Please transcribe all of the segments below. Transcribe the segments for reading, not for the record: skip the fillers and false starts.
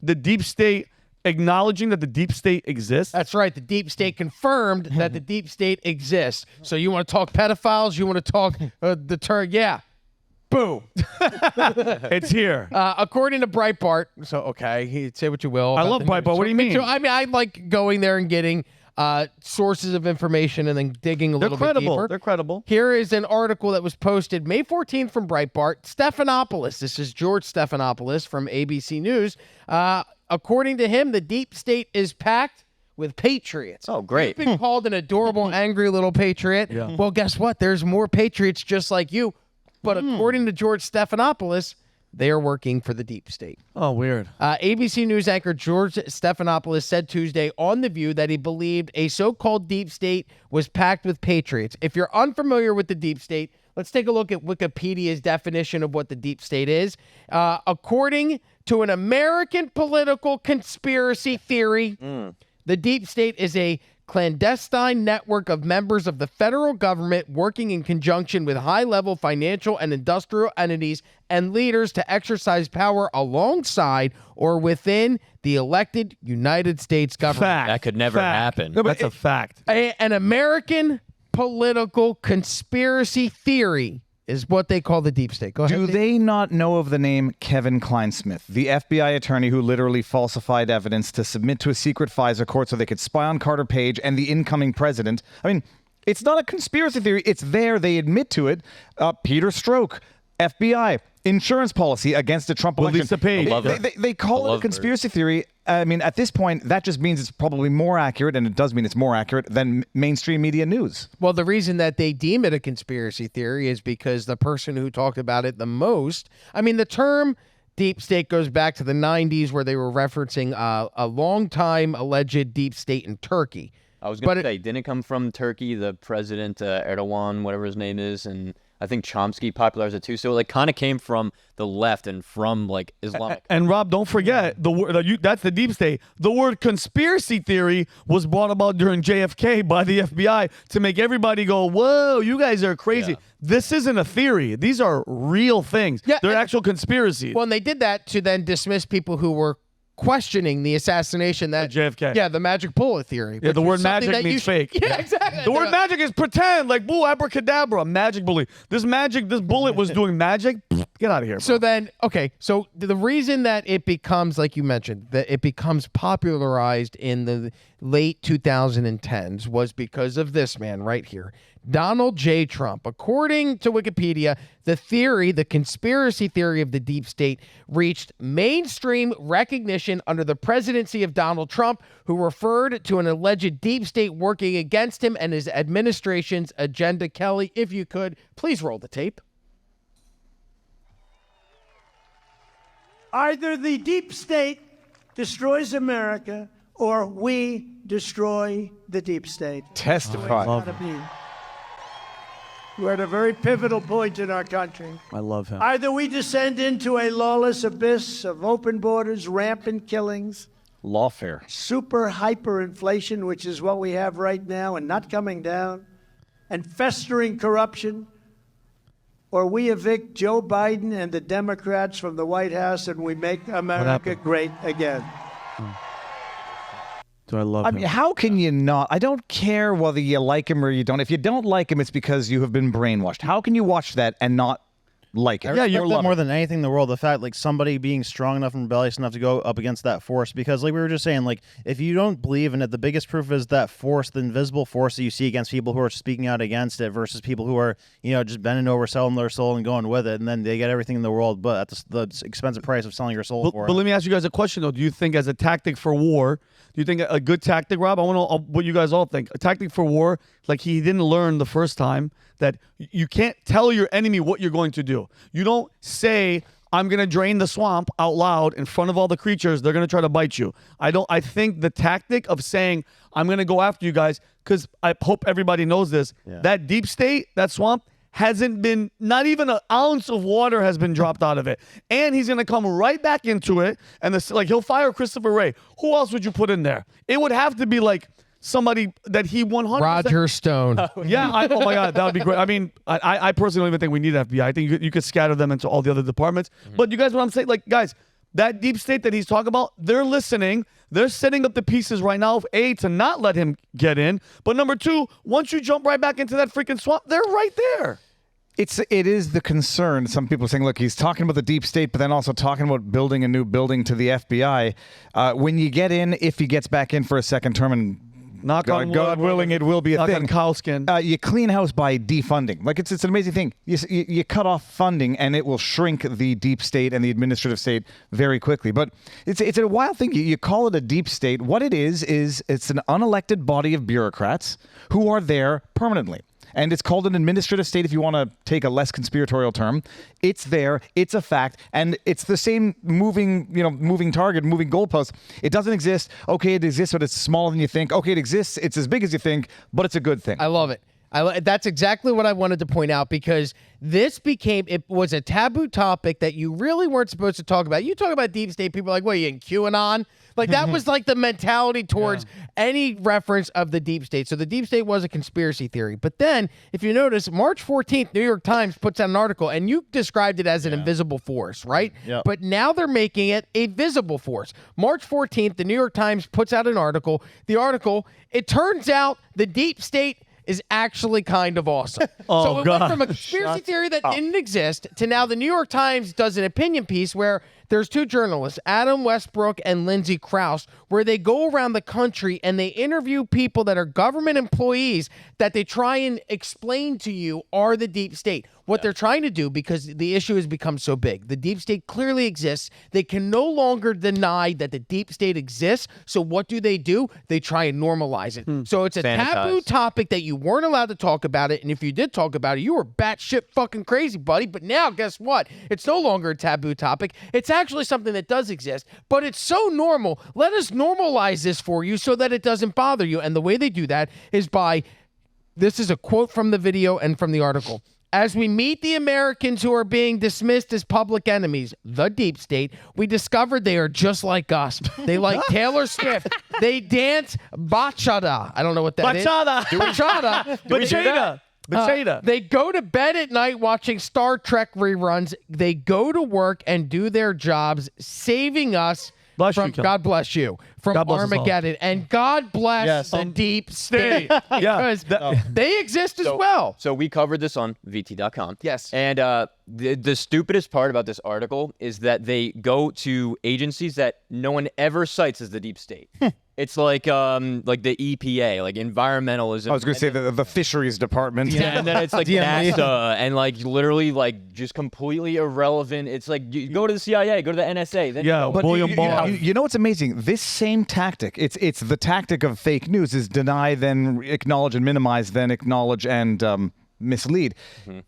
the deep state acknowledging that the deep state exists? That's right. The deep state confirmed that the deep state exists. So you want to talk pedophiles? You want to talk the term? Yeah. Boom. It's here. According to Breitbart. So, okay, say what you will. I love Breitbart. What do you mean? I mean, I like going there and getting sources of information and then digging a little bit deeper. They're credible. Here is an article that was posted May 14th from Breitbart. Stephanopoulos, this is George Stephanopoulos from ABC News. According to him, the deep state is packed with patriots. Oh, great. You've been called an adorable, angry little patriot. Yeah. Well, guess what? There's more patriots just like you. But according to George Stephanopoulos, they are working for the deep state. Oh, weird. ABC News anchor George Stephanopoulos said Tuesday on The View that he believed a so-called deep state was packed with patriots. If you're unfamiliar with the deep state, let's take a look at Wikipedia's definition of what the deep state is. According to an American political conspiracy theory, the deep state is a clandestine network of members of the federal government working in conjunction with high-level financial and industrial entities and leaders to exercise power alongside or within the elected United States government. Fact. That could never happen. No, that's a fact. An American political conspiracy theory is what they call the deep state. Go ahead. Do they not know of the name Kevin Kleinsmith, the FBI attorney who literally falsified evidence to submit to a secret FISA court so they could spy on Carter Page and the incoming president? I mean, it's not a conspiracy theory. It's there. They admit to it. Peter Strzok, FBI, insurance policy against a Trump election. Lisa Page. They call it a conspiracy theory. I mean, at this point, that just means it's probably more accurate, and it does mean it's more accurate than mainstream media news. Well, the reason that they deem it a conspiracy theory is because the person who talked about it the most, I mean, the term deep state goes back to the 90s where they were referencing a long-time alleged deep state in Turkey. I was going to say, didn't it come from Turkey, the president, Erdogan, whatever his name is, and I think Chomsky popularized it too. So it like kind of came from the left and from like Islamic. And Rob, don't forget the word that's the deep state. The word conspiracy theory was brought about during JFK by the FBI to make everybody go, "Whoa, you guys are crazy." Yeah. This isn't a theory. These are real things. Yeah, They're actual conspiracies. Well, and they did that to then dismiss people who were questioning the assassination that JFK. Yeah, the magic bullet theory. Yeah, the which word was something magic that means fake. Yeah, exactly. The word magic is pretend, like, boo, abracadabra, magic bullet. This bullet was doing magic. Get out of here, bro. So then, okay, so the reason that it becomes, like you mentioned, that it becomes popularized in the late 2010s was because of this man right here, Donald J. Trump. According to Wikipedia, the conspiracy theory of the deep state reached mainstream recognition under the presidency of Donald Trump, who referred to an alleged deep state working against him and his administration's agenda. Kelly, if you could, please roll the tape. Either the deep state destroys America or we destroy the deep state. Testify. We're at a very pivotal point in our country. I love him. Either we descend into a lawless abyss of open borders, rampant killings, Lawfare. super hyperinflation, which is what we have right now and not coming down, and festering corruption, or we evict Joe Biden and the Democrats from the White House and we make America great again. Do I love I him? mean, how can you not? I don't care whether you like him or you don't. If you don't like him, it's because you have been brainwashed. How can you watch that and not like it? I respect that more than anything in the world, the fact like somebody being strong enough and rebellious enough to go up against that force, because like we were just saying, like if you don't believe in it, the biggest proof is that force, the invisible force that you see against people who are speaking out against it versus people who are, you know, just bending over, selling their soul and going with it, and then they get everything in the world but at the expensive price of selling your soul for it. But let me ask you guys a question though. Do you think as a tactic for war, do you think a good tactic, Rob? I want to know what you guys all think. A tactic for war, like he didn't learn the first time that you can't tell your enemy what you're going to do. You don't say, I'm going to drain the swamp out loud in front of all the creatures. They're going to try to bite you. I think the tactic of saying, I'm going to go after you guys, because I hope everybody knows this, that deep state, that swamp, hasn't been, not even an ounce of water has been dropped out of it. And he's going to come right back into it. And he'll fire Christopher Wray. Who else would you put in there? It would have to be like somebody that he 100%. Roger Stone. Yeah. Oh my God. That would be great. I mean, I personally don't even think we need FBI. I think you could scatter them into all the other departments. But you guys know what I'm saying? Like, guys, that deep state that he's talking about, they're listening. They're setting up the pieces right now, A, to not let him get in. But number two, once you jump right back into that freaking swamp, they're right there. It is the concern. Some people are saying, look, he's talking about the deep state, but then also talking about building a new building to the FBI. When you get in, if he gets back in for a second term, and Knock on wood, God willing, it will be a knock thing. on cowskin. You clean house by defunding. Like it's an amazing thing. You cut off funding, and it will shrink the deep state and the administrative state very quickly. But it's a wild thing. You call it a deep state. What it is it's an unelected body of bureaucrats who are there permanently. And it's called an administrative state if you want to take a less conspiratorial term. It's there. It's a fact. And it's the same moving target, moving goalpost. It doesn't exist. Okay, it exists, but it's smaller than you think. Okay, it exists. It's as big as you think, but it's a good thing. I love it. That's exactly what I wanted to point out, because it was a taboo topic that you really weren't supposed to talk about. You talk about deep state, people are like, what, are you in QAnon? Like that was like the mentality towards any reference of the deep state. So the deep state was a conspiracy theory. But then, if you notice, March 14th, New York Times puts out an article, and you described it as an invisible force, right? Yep. But now they're making it a visible force. March 14th, the New York Times puts out an article. The article, it turns out the deep state is actually kind of awesome. So it went from a conspiracy theory that didn't exist to now the New York Times does an opinion piece where there's two journalists, Adam Westbrook and Lindsay Krause, where they go around the country and they interview people that are government employees that they try and explain to you are the deep state. What they're trying to do, because the issue has become so big, the deep state clearly exists. They can no longer deny that the deep state exists. So what do? They try and normalize it. So it's a taboo topic that you weren't allowed to talk about it. And if you did talk about it, you were batshit fucking crazy, buddy. But now, guess what? It's no longer a taboo topic. It's actually something that does exist, but it's so normal. Let us normalize this for you so that it doesn't bother you. And the way they do that is by, this is a quote from the video and from the article. As we meet the Americans who are being dismissed as public enemies, the deep state, we discovered they are just like us. They like Taylor Swift. They dance bachata. I don't know what that is. Bachata. Bachata. They go to bed at night watching Star Trek reruns. They go to work and do their jobs, saving us from, God bless you, from God bless us all. Armageddon. And God bless the deep state. Because they exist as well. So we covered this on VT.com. Yes. And the stupidest part about this article is that they go to agencies that no one ever cites as the deep state. It's like the EPA, like environmentalism. I was going to say the fisheries department. Yeah, and then it's like NASA, and like literally like just completely irrelevant. It's like you go to the CIA, go to the NSA. Then But William Barr. you know what's amazing? This same tactic, it's the tactic of fake news, is deny, then acknowledge and minimize, then acknowledge and mislead.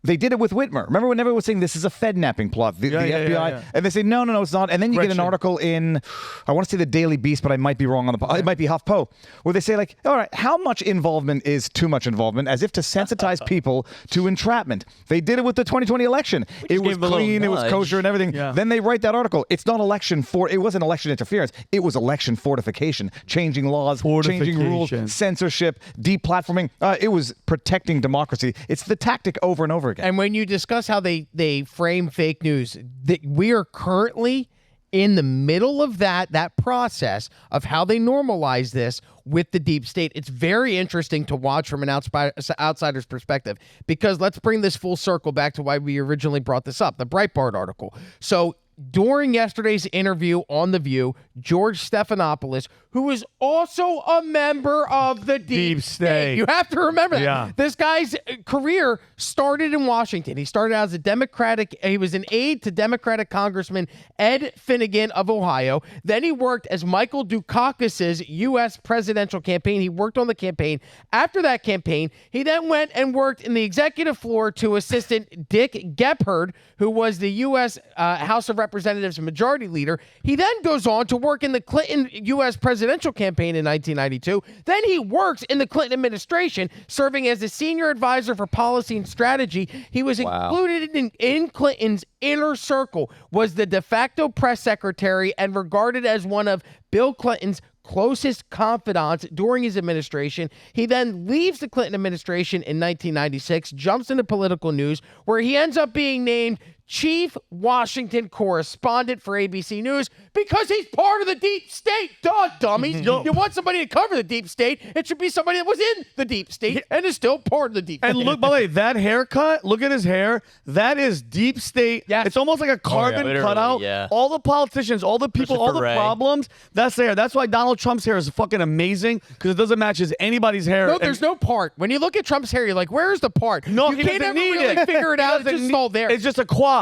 They did it with Whitmer. Remember when everyone was saying this is a Fed-napping plot, the FBI, and they say no, it's not. And then you get an article in, I want to say the Daily Beast, but I might be wrong on it might be HuffPo, where they say like, all right, how much involvement is too much involvement, as if to sensitize people to entrapment. They did it with the 2020 election. It was clean, it was kosher and everything. Then they write that article. It wasn't election interference. It was election fortification, changing laws, changing rules, censorship, deplatforming. It was protecting democracy. It's the tactic over and over again. And when you discuss how they frame fake news, we are currently in the middle of that process of how they normalize this with the deep state. It's very interesting to watch from an outsider's perspective, because let's bring this full circle back to why we originally brought this up, the Breitbart article. So during yesterday's interview on The View, George Stephanopoulos, who is also a member of the Deep State. You have to remember that. Yeah. This guy's career started in Washington. He started out as he was an aide to Democratic Congressman Ed Finnegan of Ohio. Then he worked as Michael Dukakis's U.S. presidential campaign. He worked on the campaign. After that campaign, he then went and worked in the executive floor to assistant Dick Gephardt, who was the U.S. House of Representatives Majority Leader. He then goes on to work in the Clinton U.S. presidential campaign in 1992. Then he works in the Clinton administration, serving as a senior advisor for policy and strategy. He was included in Clinton's inner circle, was the de facto press secretary, and regarded as one of Bill Clinton's closest confidants during his administration. He then leaves the Clinton administration in 1996, jumps into political news, where he ends up being named chief Washington correspondent for ABC News because he's part of the deep state. Duh, dummies. You want somebody to cover the deep state, it should be somebody that was in the deep state and is still part of the deep And state. look, by the way, that haircut, look at his hair. That is deep state. Yes. It's almost like a carbon literally, cutout. yeah. All the politicians, all the people, all the Christopher Wray. problems, that's the hair. That's why Donald Trump's hair is fucking amazing because it doesn't match anybody's hair. No, And- there's no part. When you look at Trump's hair, you're like, where's the part? No, you he can't doesn't ever need really it. figure it He out. It's doesn't just need- all there. It's just a coif.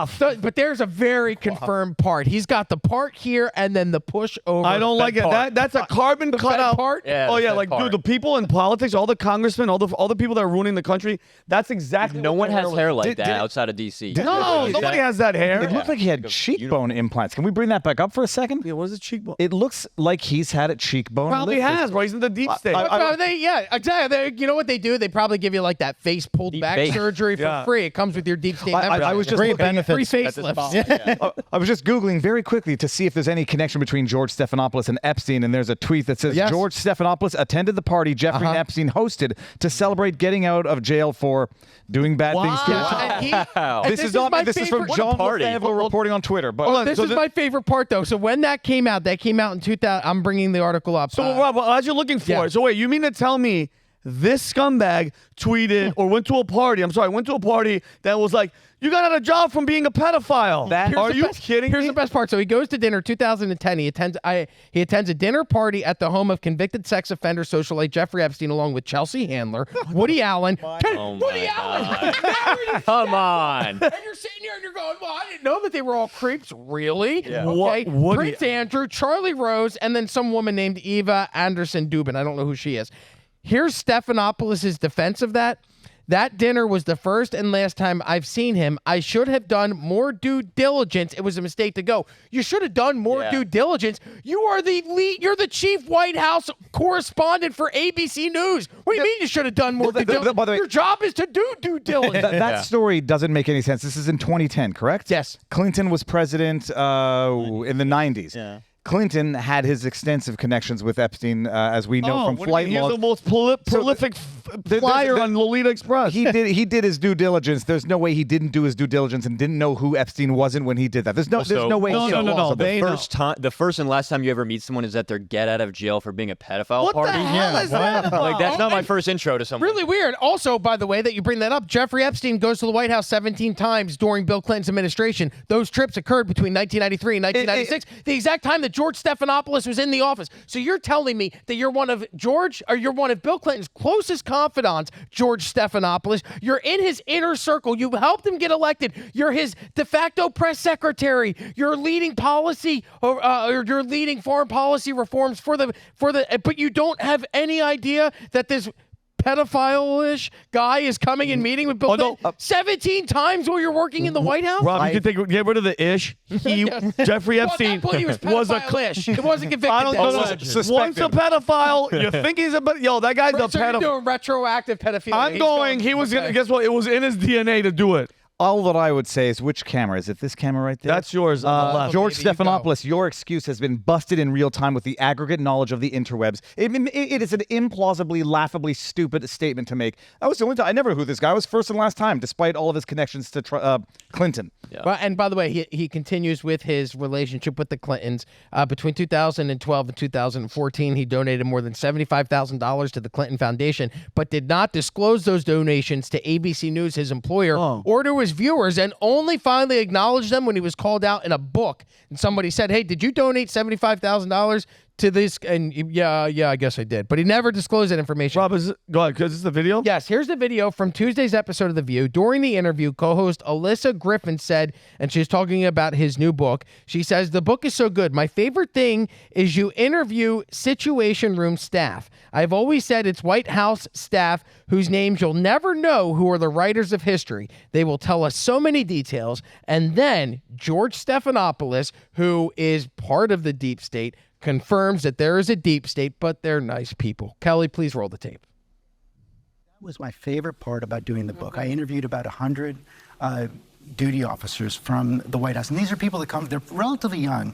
But there's a very confirmed part. He's got the part here and then the push over. I don't like it. part. That's a carbon the fat cutout. part. Yeah, Oh the yeah, fed like part. dude, the people in politics, all the congressmen, all the people that are ruining the country. That's exactly. No what one their has was. hair like Did- that did- outside of DC. No, nobody has that hair. It looked like he had cheekbone implants. Can we bring that back up for a second? Yeah, what is it, cheekbone? It looks like he's had a cheekbone. Probably lifted. has, bro. He's in the deep state. Yeah, exactly. You know what they do? They probably give you like that face pulled Deep back face. surgery for Yeah. free. It comes with your deep state I membership. was just Great looking at- free benefits. facelifts. I was just Googling very quickly to see if there's any connection between George Stephanopoulos and Epstein, and there's a tweet that says Yes. George Stephanopoulos attended the party Jeffrey Epstein hosted to celebrate getting out of jail for doing bad things to his child. Wow. And This is my this is from favorite- John party. Lefebvre reporting on Twitter. But Hold on, This so is the- my favorite part, though. So when that came out in 2000. I'm bringing the article up. So, Rob, as you're looking for yeah. it, so wait, you mean to tell me this scumbag tweeted or went to a party? I'm sorry, went to a party that was like, you got out of job from being a pedophile. Here's Are the you best- kidding Here's me? the best part. So he goes to dinner. 2010. He attends a dinner party at the home of convicted sex offender socialite Jeffrey Epstein, along with Chelsea Handler, Woody Allen. Oh Woody my Allen. Come on. And you're sitting here and you're going, well, I didn't know that they were all creeps. Really? Yeah. Okay. Woody- Prince Andrew, Charlie Rose, and then some woman named Eva Anderson Dubin. I don't know who she is. Here's Stephanopoulos' defense of that. That dinner was the first and last time I've seen him. I should have done more due diligence. It was a mistake to go. You should have done more Yeah. due diligence. You are the lead. You're the chief White House correspondent for ABC News. What do you mean you should have done more due diligence? by the way- Your job is to do due diligence. that story doesn't make any sense. This is in 2010, correct? Yes. Clinton was president in the 90s. Yeah. Clinton had his extensive connections with Epstein, as we know from what do you flight mean? He's logs. the most prolific flyer on Lolita Express. He did his due diligence. There's no way he didn't do his due diligence and didn't know who Epstein wasn't when he did that. There's no way. No, he no, no, no. So They the know. first and last time you ever meet someone is at their get out of jail for being a pedophile What party. the hell is that about? Like that's not my and- first intro to someone. Really weird. Also, by the way, that you bring that up, Jeffrey Epstein goes to the White House 17 times during Bill Clinton's administration. Those trips occurred between 1993 and 1996, the exact time that George Stephanopoulos was in the office. So you're telling me that you're one of Bill Clinton's closest confidants, George Stephanopoulos. You're in his inner circle. You helped him get elected. You're his de facto press secretary. You're leading policy or you're leading foreign policy reforms but you don't have any idea that this pedophile-ish guy is coming and meeting with Bill Clinton 17 times while you're working in the White House? Rob, you can get rid of the ish. Jeffrey Well, Epstein at that point, he was was a pedophile-ish. It wasn't convicted. I don't then. know. Once a pedophile, you think he's a yo. That guy's a So you're pedophile. doing retroactive pedophilia. I'm He's going. He was gonna. okay. Guess what? It was in his DNA to do it. All that I would say is, which camera? Is it this camera right there? That's yours on the left. George Maybe you go. Stephanopoulos, your excuse has been busted in real time with the aggregate knowledge of the interwebs. It is an implausibly, laughably stupid statement to make. That was the only time. I never knew who this guy was first and last time, despite all of his connections to Clinton. Well, and by the way, he continues with his relationship with the Clintons. Between 2012 and 2014, he donated more than $75,000 to the Clinton Foundation, but did not disclose those donations to ABC News, his employer, or to his viewers, and only finally acknowledged them when he was called out in a book. And somebody said, hey, did you donate $75,000 to this? And yeah, I guess I did. But he never disclosed that information. Rob, go ahead, because this is the video. Yes, here's the video from Tuesday's episode of The View. During the interview, co-host Alyssa Griffin said, and she's talking about his new book, she says, the book is so good. My favorite thing is you interview Situation Room staff. I've always said it's White House staff whose names you'll never know who are the writers of history. They will tell us so many details. And then George Stephanopoulos, who is part of the deep state, confirms that there is a deep state, but they're nice people. Kelly, please roll the tape. Was my favorite part about doing the book. I interviewed about 100 duty officers from the White House. And these are people that come, they're relatively young,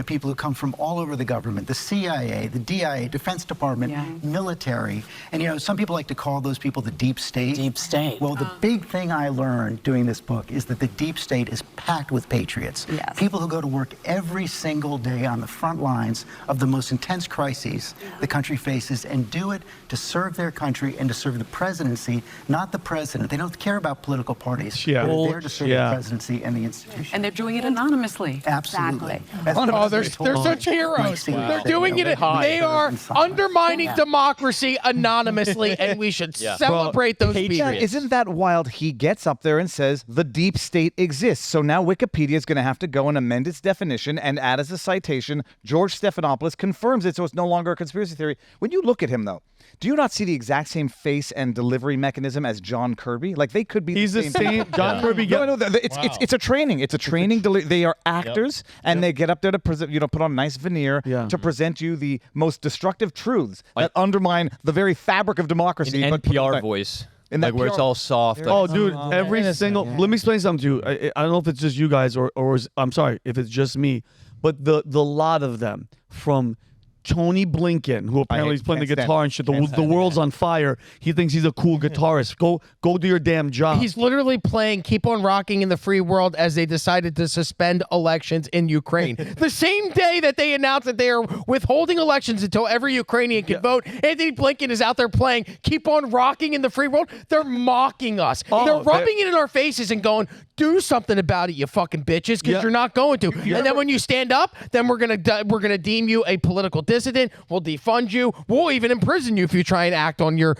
people who come from all over the government, the CIA, the DIA, Defense Department, military. And, you know, some people like to call those people the deep state. Deep state. Well, the big thing I learned doing this book is that the deep state is packed with patriots. Yes. People who go to work every single day on the front lines of the most intense crises the country faces and do it to serve their country and to serve the presidency, not the president. They don't care about political parties. Yeah. They're there to serve the presidency and the institution. And they're doing it anonymously. Absolutely. Exactly. Oh, they're such heroes. They're doing it. They are undermining democracy anonymously, and we should celebrate those people. Yeah, isn't that wild? He gets up there and says the deep state exists. So now Wikipedia is going to have to go and amend its definition and add as a citation, George Stephanopoulos confirms it, so it's no longer a conspiracy theory. When you look at him, though, do you not see the exact same face and delivery mechanism as John Kirby? Like, they could be He's the same. John Kirby. No, it's a training. It's a training. They are actors, and they get up there to present, put on a nice veneer to present you the most destructive truths that undermine the very fabric of democracy. An but NPR voice. In Like that where it's PR all soft. Oh, like, dude, every single. Let me explain something to you. I don't know if it's just you guys or I'm sorry if it's just me, but the lot of them from Tony Blinken, who apparently is playing the guitar and shit. The world's on fire. He thinks he's a cool guitarist. Go do your damn job. He's literally playing Keep on Rocking in the Free World as they decided to suspend elections in Ukraine. The same day that they announced that they are withholding elections until every Ukrainian can vote, Anthony Blinken is out there playing Keep on Rocking in the Free World. They're mocking us. They're rubbing it in our faces and going, do something about it, you fucking bitches, because you're not going to. And then when you stand up, then we're gonna deem you a political dissident. We'll defund you. We'll even imprison you if you try and act on your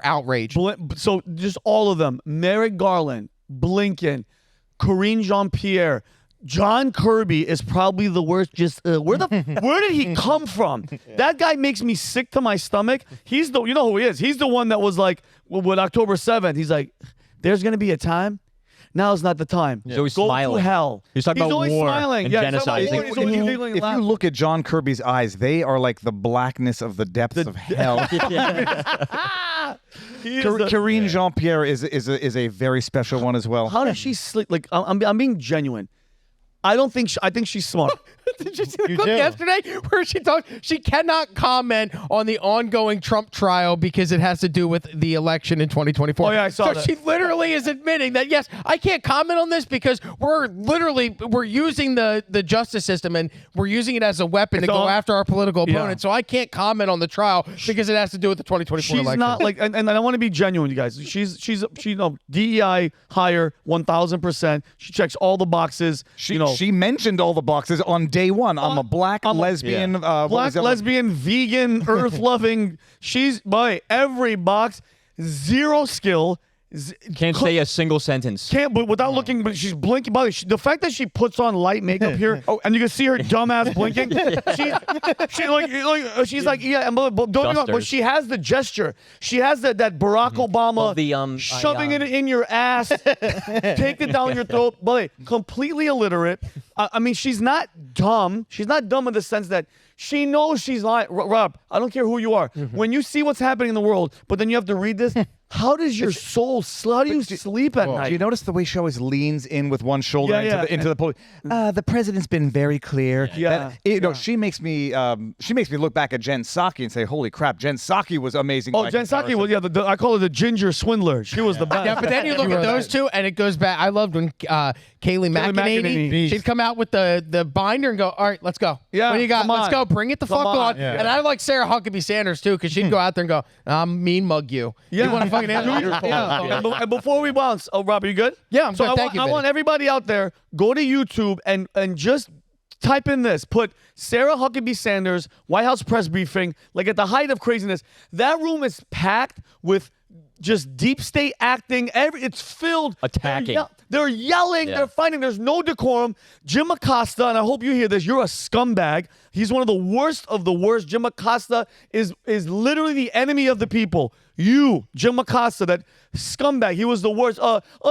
outrage. So just all of them: Merrick Garland, Blinken, Karine Jean-Pierre. John Kirby is probably the worst. Just where did he come from? That guy makes me sick to my stomach. He's you know who he is. He's the one that was like, with October 7th, he's like, there's gonna be a time. Now is not the time. He's always Go smiling. to hell. He's talking about always war smiling. and Yeah, genocide. he's talking about war. He's always giggling and If you laughing. look at John Kirby's eyes, they are like the blackness of the depths of hell. Karine Jean-Pierre is a very special one as well. How does she sleep? Like, I'm being genuine. I think she's smart. Did you see the clip yesterday where she talked? She cannot comment on the ongoing Trump trial because it has to do with the election in 2024. Oh, yeah, I saw so that. she literally is admitting that, yes, I can't comment on this because we're using the justice system and we're using it as a weapon to go after our political opponent. So I can't comment on the trial because it has to do with the 2024 She's election. not like, and I want to be genuine, you guys. She DEI hire 1,000%. She checks all the boxes. She mentioned all the boxes on day one. I'm a black lesbian, lesbian, vegan, earth-loving. She's by every box. Zero skill. Can't say a single sentence. Can't, but without looking, but she's blinking. By the way, the fact that she puts on light makeup here, and you can see her dumbass blinking. She's like, yeah, but don't get me wrong, but she has the gesture. She has that Barack Obama shoving it in your ass, take it down your throat. But completely illiterate. I mean, she's not dumb. She's not dumb in the sense that she knows she's lying. Rob, I don't care who you are. When you see what's happening in the world, but then you have to read this. How does your soul? How do you sleep at night? Do you notice the way she always leans in with one shoulder into the podium? The president's been very clear. She makes me look back at Jen Psaki and say, "Holy crap, Jen Psaki was amazing." Oh, Jen Psaki was I call her the ginger swindler. She was the best. Yeah, but then you look at those two, and it goes back. I loved when Kayleigh McEnany, she'd come out with the binder and go, "All right, let's go. Yeah, what do you got? come Let's on. go. Bring it the fuck on." Yeah. And I like Sarah Huckabee Sanders too, because she'd go out there and go, "I'm mean mug you. Yeah. You want to fucking answer your phone?" And before we bounce, Rob, are you good? Yeah, I'm so good. Thank you, I Vinny. want everybody out there, go to YouTube and just type in this. Put Sarah Huckabee Sanders, White House press briefing, like at the height of craziness. That room is packed with just deep state acting. It's filled. Attacking. They're yelling. They're fighting. There's no decorum. Jim Acosta, and I hope you hear this, you're a scumbag. He's one of the worst of the worst. Jim Acosta is literally the enemy of the people. You, Jim Acosta, that scumbag. He was the worst.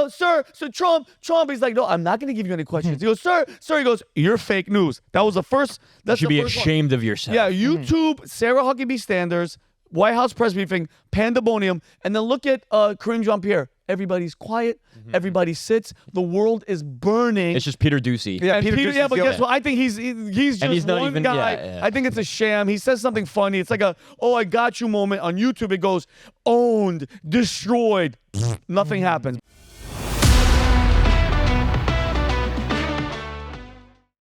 Sir, Trump. He's like, no, I'm not going to give you any questions. He goes, sir. He goes, you're fake news. That was the first. You should be ashamed of yourself. Yeah, YouTube, Sarah Huckabee Sanders, White House press briefing, pandemonium, and then look at Karine Jean-Pierre. everybody's quiet, everybody sits. The world is burning. It's just Peter Ducey. Yeah, And Peter Peter, Ducey's yeah, but the guess other- what? I think he's just he's not one even- guy. yeah. I think it's a sham. He says something funny. It's like a "oh, I got you" moment on YouTube. It goes owned, destroyed. Nothing happens.